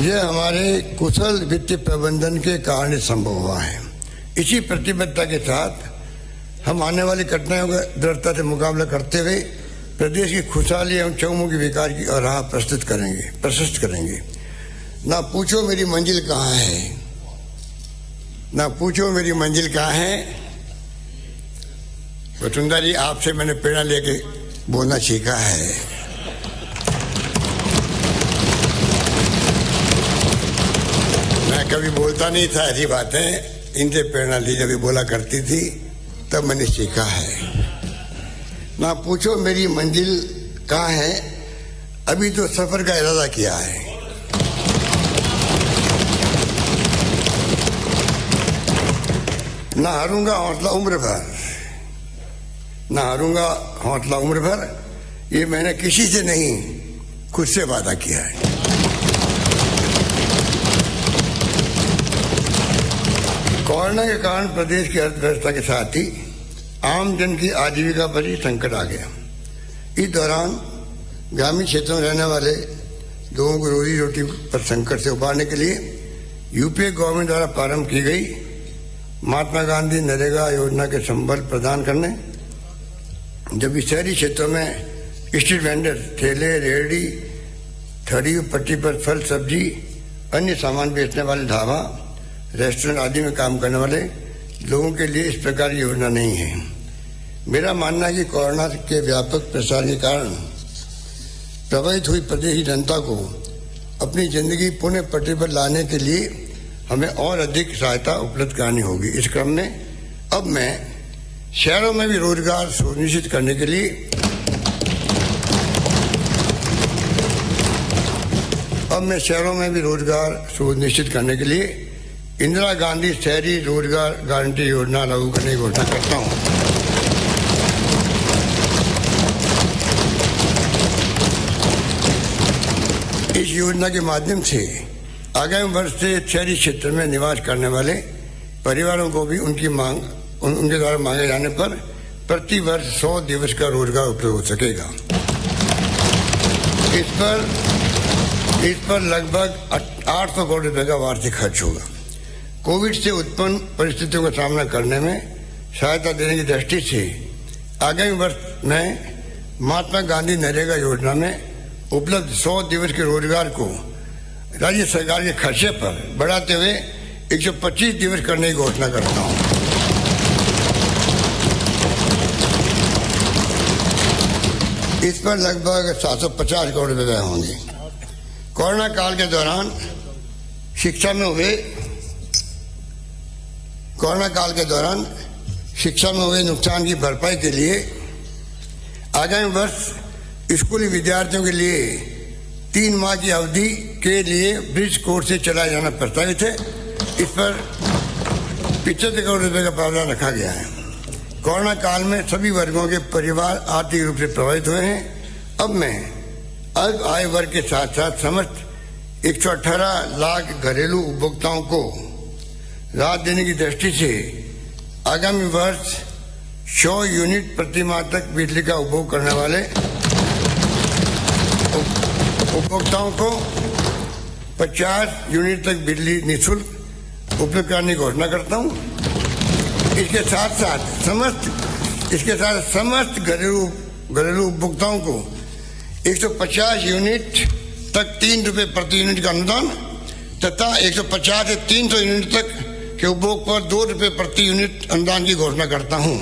यह हमारे कुशल वित्तीय प्रबंधन के कारण संभव हुआ है। इसी प्रतिबद्धता के साथ हम आने वाली कठिनाइयों का दृढ़ता से मुकाबला करते हुए प्रदेश की खुशहाली एवं चहुमुखी विकास की राह प्रशस्त करेंगे। ना पूछो मेरी मंजिल कहाँ है, ना पूछो मेरी मंजिल कहाँ है। वसुंधरा जी, आपसे मैंने प्रेरणा लेके बोलना सीखा है। मैं कभी बोलता नहीं था ऐसी बातें, इनसे प्रेरणा ली, जब बोला करती थी तब मैंने सीखा है। ना पूछो मेरी मंजिल कहाँ है, अभी तो सफर का इरादा किया है। ना हारूंगा हौसला उम्र भर, ना हारूंगा हौसला उम्र भर, ये मैंने किसी से नहीं खुद से वादा किया है। कोरोना के कारण प्रदेश की अर्थव्यवस्था के साथ ही आम जन की आजीविका पर ही संकट आ गया। इस दौरान ग्रामीण क्षेत्रों में रहने वाले लोगों को रोजी रोटी पर संकट से उबारने के लिए यूपीए गवर्नमेंट द्वारा प्रारंभ की गई महात्मा गांधी नरेगा योजना के संबल प्रदान करने, जबकि शहरी क्षेत्रों में स्ट्रीट वेंडर, ठेले, रेहड़ी, थड़ी पट्टी पर फल, सब्जी, अन्य सामान बेचने वाले ढाबा, रेस्टोरेंट आदि में काम करने वाले लोगों के लिए इस प्रकार की योजना नहीं है। मेरा मानना है कि कोरोना के व्यापक प्रसार के कारण प्रभावित हुई प्रदेश की जनता को अपनी जिंदगी पुनः पटरी पर लाने के लिए हमें और अधिक सहायता उपलब्ध करानी होगी। इस क्रम में अब मैं शहरों में भी रोजगार सुनिश्चित करने के लिए इंदिरा गांधी शहरी रोजगार गारंटी योजना लागू करने की घोषणा करता हूं। इस योजना के माध्यम से आगामी वर्ष से शहरी क्षेत्र में निवास करने वाले परिवारों को भी उनके द्वारा मांगे जाने पर प्रति वर्ष 100 दिवस का रोजगार उपलब्ध हो सकेगा। इस पर लगभग 800 करोड़ रुपए का वार्षिक खर्च होगा। कोविड से उत्पन्न परिस्थितियों का सामना करने में सहायता देने की दृष्टि से आगामी वर्ष में महात्मा गांधी नरेगा योजना में उपलब्ध 100 दिवस के रोजगार को राज्य सरकार के खर्चे पर बढ़ाते हुए 125 दिवस करने की घोषणा करता हूं। इस पर लगभग 750 करोड़ रुपए व्यय होंगे। कोरोना काल के दौरान शिक्षा में हुए नुकसान की भरपाई के लिए आगामी वर्ष स्कूली विद्यार्थियों के लिए 3 माह की अवधि के लिए ब्रिज कोर्स से चलाया जाना प्रस्तावित है। इस पर 75 करोड़ रुपए का प्रावधान रखा गया है। कोरोना काल में सभी वर्गों के परिवार आर्थिक रूप से प्रभावित हुए हैं। अब मैं अल्प आय वर्ग के साथ साथ समस्त 118 लाख घरेलू उपभोक्ताओं को राहत देने की दृष्टि से आगामी वर्ष 100 यूनिट प्रति माह तक बिजली का उपभोग करने वाले उपभोक्ताओं को 50 यूनिट तक बिजली निःशुल्क उपलब्ध कराने की घोषणा करता हूं। इसके साथ समस्त घरेलू उपभोक्ताओं को 150 यूनिट तक 3 रुपए प्रति यूनिट का अनुदान तथा 150 से 300 यूनिट तक के उपभोग पर 2 रुपए प्रति यूनिट अनुदान की घोषणा करता हूं।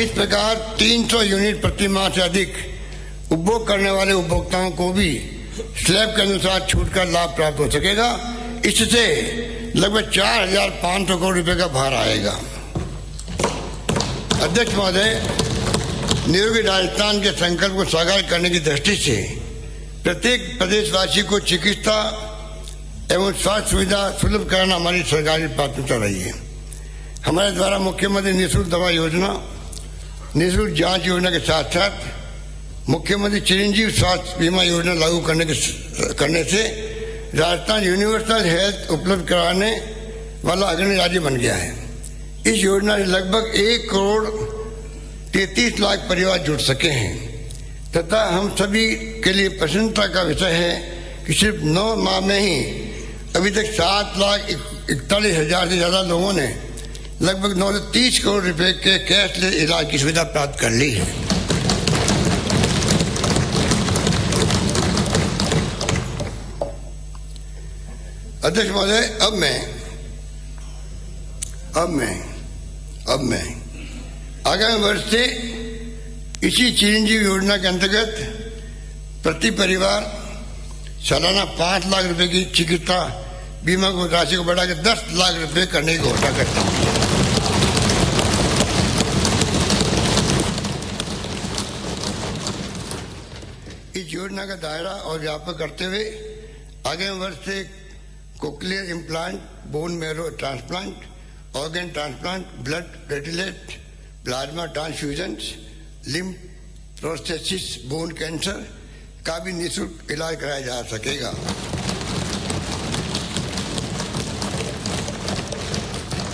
इस प्रकार 300 यूनिट प्रति माह से अधिक उपभोग करने वाले उपभोक्ताओं को भी स्लैब के अनुसार छूट का लाभ प्राप्त हो सकेगा। इससे लगभग 4,500 करोड़ रुपए का भार आएगा। अध्यक्ष महोदय, निरोगी राजस्थान के संकल्प को साकार करने की दृष्टि से प्रत्येक प्रदेशवासी को चिकित्सा एवं स्वास्थ्य सुविधा सुलभ कराना हमारी सरकारी प्राथमिकता रही है। हमारे द्वारा मुख्यमंत्री निःशुल्क दवा योजना, निःशुल्क जांच योजना के साथ साथ मुख्यमंत्री चिरंजीव स्वास्थ्य बीमा योजना लागू करने से राजस्थान यूनिवर्सल हेल्थ उपलब्ध कराने वाला अग्रणी राज्य बन गया है। इस योजना से लगभग 1 करोड़ 33 लाख परिवार जुड़ सके हैं। तथा हम सभी के लिए प्रसन्नता का विषय है कि सिर्फ 9 माह में ही अभी तक 7,41,000 से ज़्यादा लोगों ने लगभग 930 करोड़ रुपए के कैशलेस इलाज की सुविधा प्राप्त कर ली है। अध्यक्ष महोदय, अब मैं आगामी वर्ष से इसी चिरंजीवी योजना के अंतर्गत प्रति परिवार सालाना 5 लाख रुपए की चिकित्सा बीमा को राशि को बढ़ाकर 10 लाख रुपए करने की घोषणा करता हूं। इस योजना का दायरा और व्यापक करते हुए आगामी वर्ष से cochlear implant, bone marrow transplant, organ transplant, blood platelet, plasma transfusions, lymph prosthesis, bone cancer का भी निःशुल्क इलाज कराया जा सकेगा।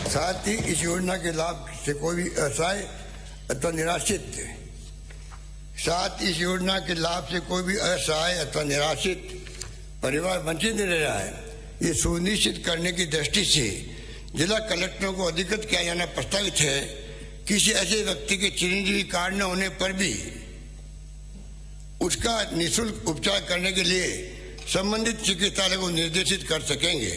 साथ ही इस योजना के लाभ से कोई भी असहाय अथवा निराश्रित परिवार वंचित नहीं रह रहा है, ये सुनिश्चित करने की दृष्टि से जिला कलेक्टरों को अधिकृत किया जाना प्रस्तावित है। किसी ऐसे व्यक्ति के चिरंजीवी कार्ड न होने पर भी उसका निःशुल्क उपचार करने के लिए संबंधित चिकित्सालय को निर्देशित कर सकेंगे।